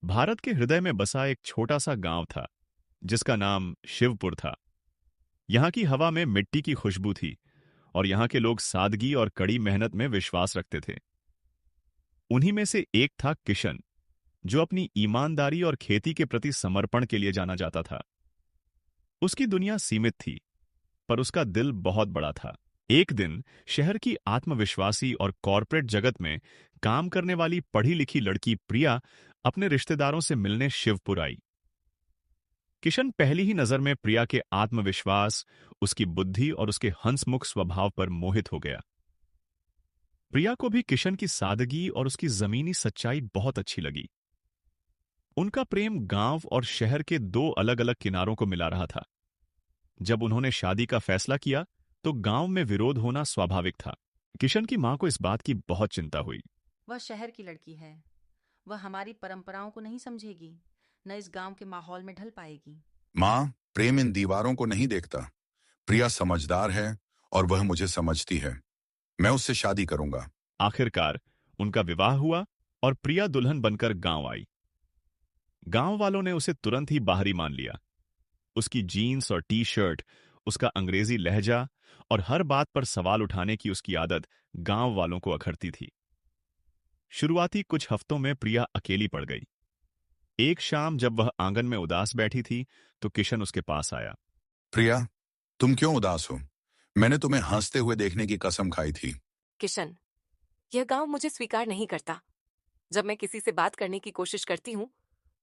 भारत के हृदय में बसा एक छोटा सा गांव था जिसका नाम शिवपुर था। यहाँ की हवा में मिट्टी की खुशबू थी और यहाँ के लोग सादगी और कड़ी मेहनत में विश्वास रखते थे। उन्हीं में से एक था किशन, जो अपनी ईमानदारी और खेती के प्रति समर्पण के लिए जाना जाता था। उसकी दुनिया सीमित थी, पर उसका दिल बहुत बड़ा था। एक दिन शहर की आत्मविश्वासी और कॉरपोरेट जगत में काम करने वाली पढ़ी लिखी लड़की प्रिया अपने रिश्तेदारों से मिलने शिवपुर आई। किशन पहली ही नजर में प्रिया के आत्मविश्वास, उसकी बुद्धि और उसके हंसमुख स्वभाव पर मोहित हो गया। प्रिया को भी किशन की सादगी और उसकी जमीनी सच्चाई बहुत अच्छी लगी। उनका प्रेम गांव और शहर के दो अलग अलग किनारों को मिला रहा था। जब उन्होंने शादी का फैसला किया तो गांव में विरोध होना स्वाभाविक था। किशन की मां को इस बात की बहुत चिंता हुई। वह शहर की लड़की है। वह हमारी परंपराओं को नहीं समझेगी, न इस गांव के माहौल में ढल पाएगी। माँ, प्रेम इन दीवारों को नहीं देखता। प्रिया समझदार है और वह मुझे समझती है। मैं उससे शादी करूंगा। आखिरकार उनका विवाह हुआ और प्रिया दुल्हन बनकर गांव आई। गांव वालों ने उसे तुरंत ही बाहरी मान लिया। उसकी जीन्स और टी शर्ट, उसका अंग्रेजी लहजा और हर बात पर सवाल उठाने की उसकी आदत गांव वालों को अखरती थी। शुरुआती कुछ हफ्तों में प्रिया अकेली पड़ गई। एक शाम जब वह आंगन में उदास बैठी थी तो किशन उसके पास आया। प्रिया, तुम क्यों उदास हो? मैंने तुम्हें हंसते हुए देखने की कसम खाई थी। किशन, यह गांव मुझे स्वीकार नहीं करता। जब मैं किसी से बात करने की कोशिश करती हूँ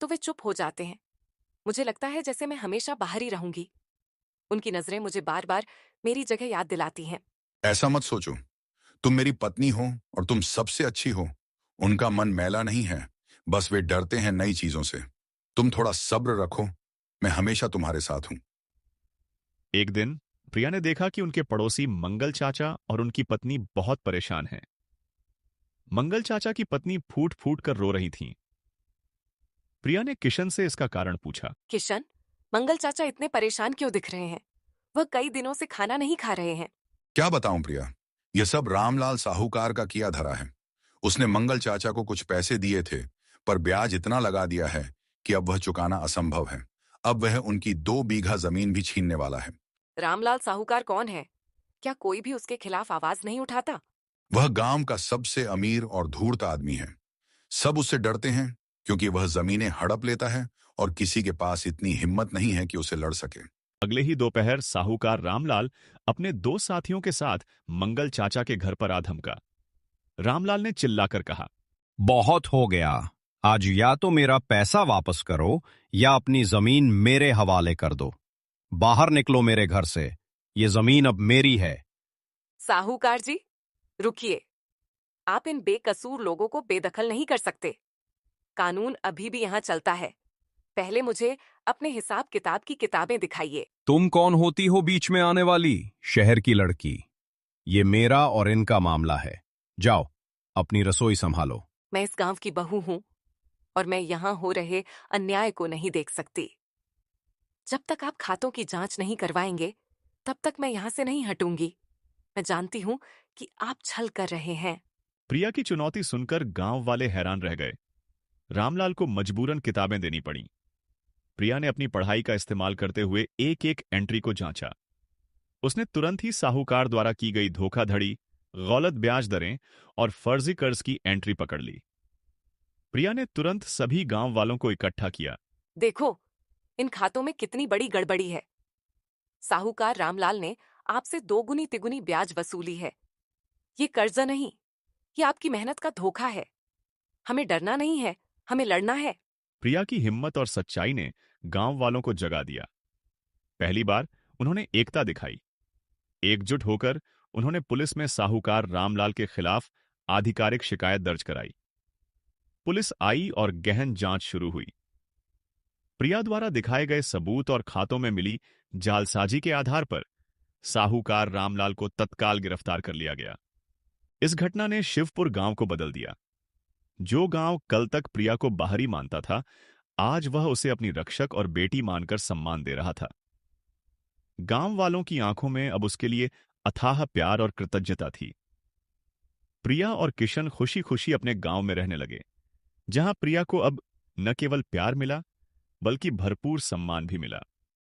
तो वे चुप हो जाते हैं। मुझे लगता है जैसे मैं हमेशा बाहर ही रहूंगी। उनकी नजरें मुझे बार बार मेरी जगह याद दिलाती हैं। ऐसा मत सोचो। तुम मेरी पत्नी हो और तुम सबसे अच्छी हो। उनका मन मैला नहीं है, बस वे डरते हैं नई चीजों से। तुम थोड़ा सब्र रखो, मैं हमेशा तुम्हारे साथ हूं। एक दिन प्रिया ने देखा कि उनके पड़ोसी मंगल चाचा और उनकी पत्नी बहुत परेशान हैं। मंगल चाचा की पत्नी फूट फूट कर रो रही थीं। प्रिया ने किशन से इसका कारण पूछा। किशन, मंगल चाचा इतने परेशान क्यों दिख रहे हैं? वह कई दिनों से खाना नहीं खा रहे हैं। क्या बताऊं प्रिया, यह सब रामलाल साहूकार का किया धरा है। उसने मंगल चाचा को कुछ पैसे दिए थे, पर ब्याज इतना लगा दिया है कि अब वह चुकाना असंभव है। अब वह उनकी 2 बीघा जमीन भी छीनने वाला है। रामलाल साहूकार कौन है? क्या कोई भी उसके खिलाफ आवाज नहीं उठाता? वह गांव का सबसे अमीर और धूर्त आदमी है। सब उससे डरते हैं क्योंकि वह जमीनें हड़प लेता है और किसी के पास इतनी हिम्मत नहीं है कि उसे लड़ सके। अगले ही दोपहर साहूकार रामलाल अपने दो साथियों के साथ मंगल चाचा के घर पर आ धमका। रामलाल ने चिल्लाकर कहा, बहुत हो गया। आज या तो मेरा पैसा वापस करो या अपनी जमीन मेरे हवाले कर दो। बाहर निकलो मेरे घर से। ये जमीन अब मेरी है। साहूकार जी, रुकिए। आप इन बेकसूर लोगों को बेदखल नहीं कर सकते। कानून अभी भी यहाँ चलता है। पहले मुझे अपने हिसाब किताब की किताबें दिखाइए। तुम कौन होती हो बीच में आने वाली? शहर की लड़की। ये मेरा और इनका मामला है। जाओ, अपनी रसोई संभालो। मैं इस गांव की बहू हूं और मैं यहाँ हो रहे अन्याय को नहीं देख सकती। जब तक आप खातों की जांच नहीं करवाएंगे तब तक मैं यहाँ से नहीं हटूंगी। मैं जानती हूँ कि आप छल कर रहे हैं। प्रिया की चुनौती सुनकर गांव वाले हैरान रह गए। रामलाल को मजबूरन किताबें देनी पड़ी। प्रिया ने अपनी पढ़ाई का इस्तेमाल करते हुए एक एक एंट्री को जांचा। उसने तुरंत ही साहूकार द्वारा की गई धोखाधड़ी, गलत ब्याज दरें और फर्जी कर्ज की एंट्री पकड़ ली। प्रिया ने तुरंत सभी गांव वालों को इकट्ठा किया। देखो, इन खातों में कितनी बड़ी गड़बड़ी है। साहूकार रामलाल ने आपसे दोगुनी तिगुनी ब्याज वसूली है। ये कर्जा नहीं, ये आपकी मेहनत का धोखा है। हमें डरना नहीं है, हमें लड़ना है। प्रिया की हिम्मत और सच्चाई ने गांव वालों को जगा दिया। पहली बार उन्होंने एकता दिखाई। एकजुट होकर उन्होंने पुलिस में साहूकार रामलाल के खिलाफ आधिकारिक शिकायत दर्ज कराई। पुलिस आई और गहन जांच शुरू हुई। प्रिया द्वारा दिखाए गए सबूत और खातों में मिली जालसाजी के आधार पर साहूकार रामलाल को तत्काल गिरफ्तार कर लिया गया। इस घटना ने शिवपुर गांव को बदल दिया। जो गांव कल तक प्रिया को बाहरी मानता था, आज वह उसे अपनी रक्षक और बेटी मानकर सम्मान दे रहा था। गांव वालों की आंखों में अब उसके लिए अथाह प्यार और कृतज्ञता थी। प्रिया और किशन खुशी खुशी अपने गांव में रहने लगे, जहां प्रिया को अब न केवल प्यार मिला, बल्कि भरपूर सम्मान भी मिला।